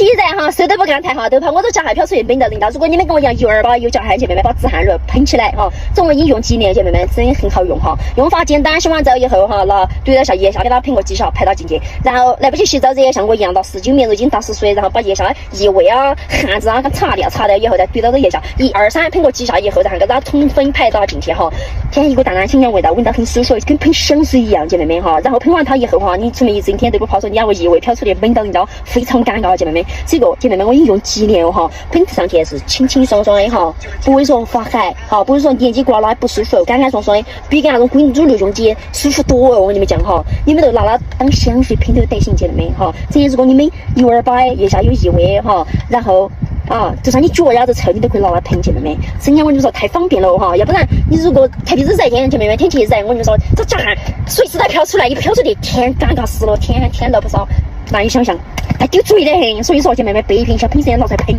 既然哈谁都不敢谈哈，都怕我这甲汗漂出去闷到人家。如果你们跟我一样油儿巴有甲汗，姐妹们把止汗乳喷起来哈，总而饮用几年，姐妹们真很好用哈。用法简单，洗完澡以后哈，那对了下腋下，给它喷个几下，排到进去。然后来不及洗澡者也像我一样到湿巾棉巾打湿水，然后把腋下异味啊、汗子啊给擦掉以后再对到这腋下，1、2、3喷个几下以后，然后给它统粉排到进去哈。添一股淡淡清香味道，闻到很舒服，跟喷香水一样，姐妹们哈。然后喷完它以后哈，你出门一整天都不怕说你那个异味飘出去闷到人家，非常尴尬，姐妹们。这个姐妹们我已经用几年了哈，喷上去是清清爽爽的哈，不会说发汗哈，不会说年纪刮了不舒服，干干爽爽的，比跟那种滚珠六用机舒服多哦。我跟你们讲哈，你们都拿它当香水喷都得行，姐妹们哈。这如果你们油儿巴腋下有异味哈，然后就算你脚丫子臭，你都可以拿来喷，姐妹们。真的我跟你们说太方便了哈，要不然你如果特别是热天，姐妹们天气热，我跟你们说这甲汗随时在飘出来，一飘出去天尴尬死了，天了不少，难以想象，丢嘴的很。所以说姐妹们备一瓶小喷射拿出来喷。